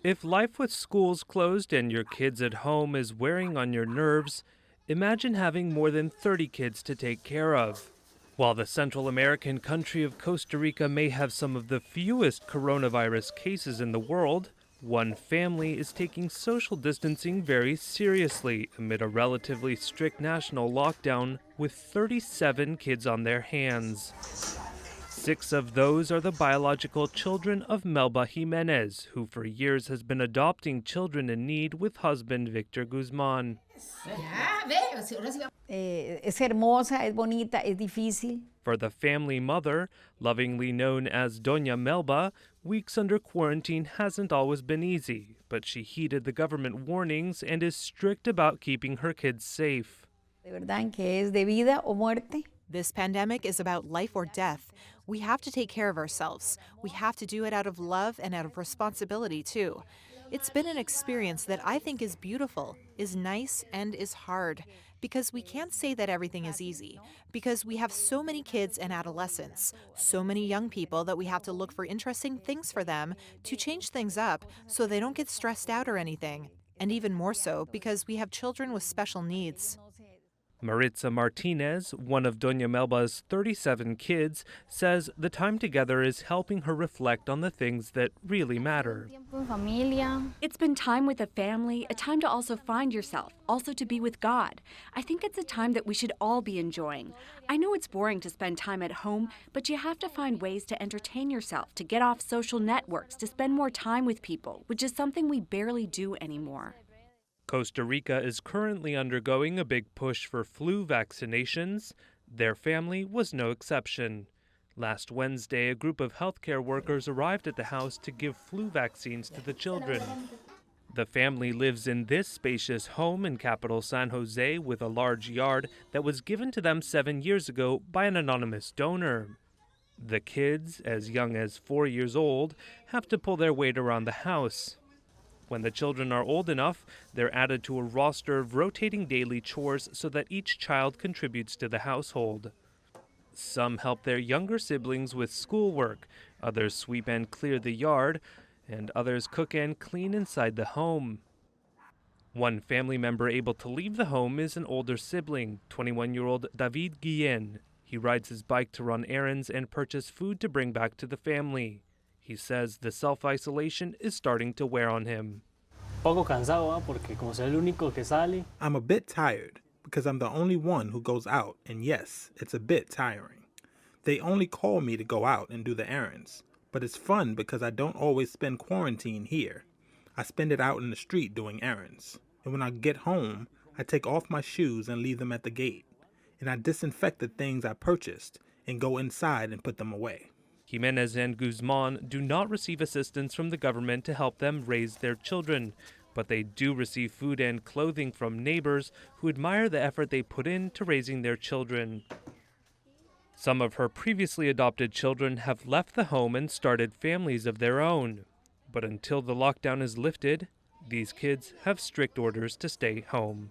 If life with schools closed and your kids at home is wearing on your nerves, imagine having more than 30 kids to take care of. While the Central American country of Costa Rica may have some of the fewest coronavirus cases in the world, one family is taking social distancing very seriously amid a relatively strict national lockdown with 37 kids on their hands. 6 of those are the biological children of Melba Jimenez, who for years has been adopting children in need with husband Victor Guzman. Es hermosa, es bonita, es difícil. For the family mother, lovingly known as Doña Melba, weeks under quarantine hasn't always been easy, but she heeded the government warnings and is strict about keeping her kids safe. De verdad que es de vida o muerte. This pandemic is about life or death. We have to take care of ourselves. We have to do it out of love and out of responsibility, too. It's been an experience that I think is beautiful, is nice, and is hard. Because we can't say that everything is easy. Because we have so many kids and adolescents, so many young people that we have to look for interesting things for them to change things up so they don't get stressed out or anything. And even more so because we have children with special needs. Maritza Martinez, one of Doña Melba's 37 kids, says the time together is helping her reflect on the things that really matter. It's been time with the family, a time to also find yourself, also to be with God. I think it's a time that we should all be enjoying. I know it's boring to spend time at home, but you have to find ways to entertain yourself, to get off social networks, to spend more time with people, which is something we barely do anymore. Costa Rica is currently undergoing a big push for flu vaccinations. Their family was no exception. Last Wednesday, a group of healthcare workers arrived at the house to give flu vaccines to the children. The family lives in this spacious home in capital San Jose with a large yard that was given to them 7 years ago by an anonymous donor. The kids, as young as 4 years old, have to pull their weight around the house. When the children are old enough, they're added to a roster of rotating daily chores so that each child contributes to the household. Some help their younger siblings with schoolwork, others sweep and clear the yard, and others cook and clean inside the home. One family member able to leave the home is an older sibling, 21-year-old David Guillen. He rides his bike to run errands and purchase food to bring back to the family. He says the self-isolation is starting to wear on him. I'm a bit tired because I'm the only one who goes out, and yes, it's a bit tiring. They only call me to go out and do the errands, but it's fun because I don't always spend quarantine here. I spend it out in the street doing errands. And when I get home, I take off my shoes and leave them at the gate. And I disinfect the things I purchased and go inside and put them away. Jimenez and Guzman do not receive assistance from the government to help them raise their children, but they do receive food and clothing from neighbors who admire the effort they put into raising their children. Some of her previously adopted children have left the home and started families of their own. But until the lockdown is lifted, these kids have strict orders to stay home.